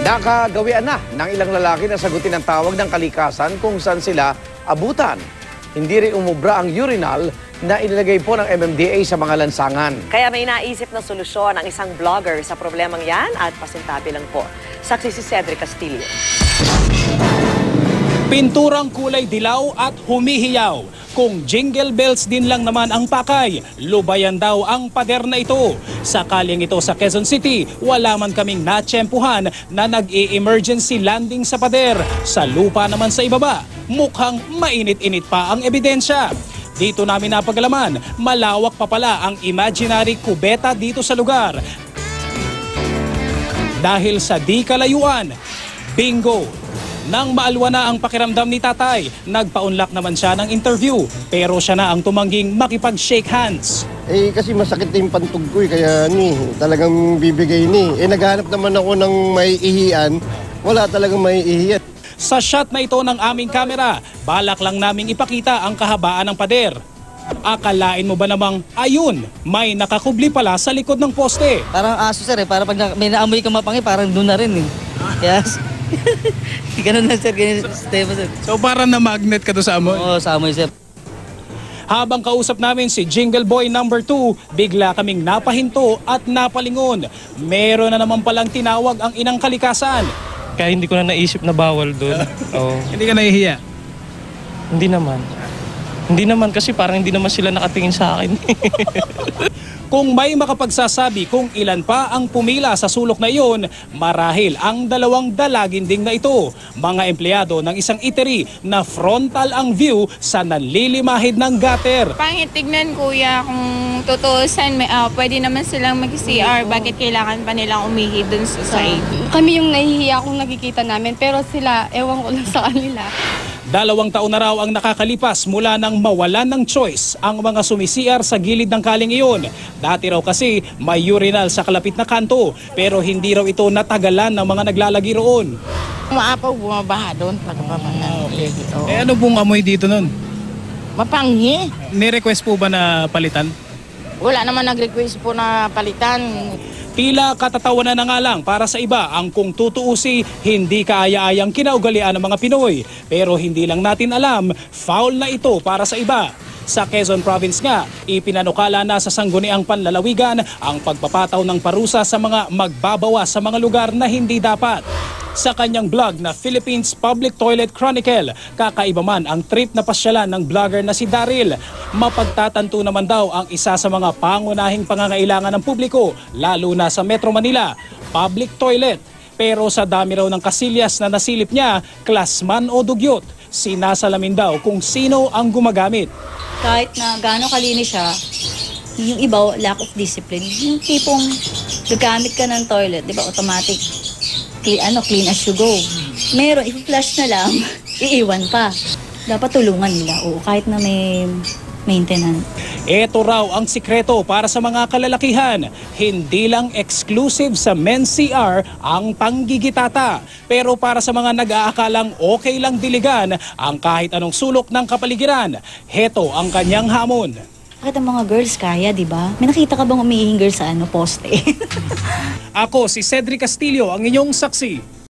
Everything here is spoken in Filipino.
Nakagawian na ng ilang lalaki na sagutin ang tawag ng kalikasan kung saan sila abutan. Hindi rin umubra ang urinal na inilagay po ng MMDA sa mga lansangan. Kaya may naisip na solusyon ang isang vlogger sa problemang yan at pasintabi lang po. Saksi si Cedric Castillo. Pinturang kulay dilaw at humihiyaw. Kung jingle bells din lang naman ang pakay, lubayan daw ang pader na ito. Sakaling ito sa Quezon City, wala man kaming natsyempuhan na nag-i-emergency landing sa pader. Sa lupa naman sa ibaba, mukhang mainit-init pa ang ebidensya. Dito namin napagalaman, malawak pa pala ang imaginary kubeta dito sa lugar. Dahil sa di kalayuan, bingo! Nang maalwa na ang pakiramdam ni tatay, nagpaunlak naman siya ng interview. Pero siya na ang tumangging makipag-shake hands. Kasi masakit na yung pantog ko kaya talagang bibigay naghahanap naman ako ng may ihian, wala talagang may ihian. Sa shot na ito ng aming kamera, balak lang naming ipakita ang kahabaan ng pader. Akalain mo ba namang, ayun, may nakakubli pala sa likod ng poste. Parang aso sir para pag may naamoy ka mapangi, parang doon na rin Yes. Ganun na sir, ganun sistema sir. So parang na-magnet ka to sa amoy? Oo, sa amoy sir. Habang kausap namin si Jingle Boy number 2, bigla kaming napahinto at napalingon. Meron na naman palang tinawag ang inang kalikasan. Kaya hindi ko na naisip na bawal doon. Hindi ka nahihiya? Hindi naman. Hindi naman kasi parang hindi naman sila nakatingin sa akin. Kung may makapagsasabi kung ilan pa ang pumila sa sulok na iyon, marahil ang dalawang dalaginding na ito, mga empleyado ng isang eatery na frontal ang view sa nanlilimahid ng gutter. Pangit tignan kuya, kung tutuusan, pwede naman silang mag-CR, bakit kailangan pa nilang umihi dun sa side? Kami yung nahihiya kung nakikita namin, pero sila, ewan ko lang sa kanila. 2 taon na raw ang nakakalipas mula nang mawalan ng choice ang mga sumisiar sa gilid ng kaling iyon. Dati raw kasi may urinal sa kalapit na kanto pero hindi raw ito natagalan ng mga naglalagi roon. Maapaw, bumabaha doon. Okay. Ano pong amoy dito nun? Mapanghi. Ni-request po ba na palitan? Wala naman nag-request po na palitan. Tila katatawanan na nga lang para sa iba ang kung tutuusi, hindi kaaya-ayang kinaugalian ng mga Pinoy. Pero hindi lang natin alam, foul na ito para sa iba. Sa Quezon Province nga, ipinanukala na sa sangguniang panlalawigan ang pagpapataw ng parusa sa mga magbabawa sa mga lugar na hindi dapat. Sa kanyang blog na Philippines Public Toilet Chronicle, kakaiba man ang trip na pasyalan ng vlogger na si Daryl. Mapagtatanto naman daw ang isa sa mga pangunahing pangangailangan ng publiko, lalo na sa Metro Manila, public toilet. Pero sa dami raw ng kasilyas na nasilip niya, klasman o dugyot, sinasalamin daw kung sino ang gumagamit. Kahit na gaano kalinis siya, yung iba, lack of discipline. Yung tipong gagamit ka ng toilet, di ba, automatic. Clean as you go. Meron, i-flush na lang, iiwan pa. Dapat tulungan nila, kahit na may maintenance. Ito raw ang sikreto para sa mga kalalakihan. Hindi lang exclusive sa men's CR ang panggigitata. Pero para sa mga nag-aakalang okay lang diligan ang kahit anong sulok ng kapaligiran, heto ang kanyang hamon. Bakit ang mga girls kaya, di ba? May nakita ka bang umihing girl sa poste? Ako si Cedric Castillo, ang inyong saksi.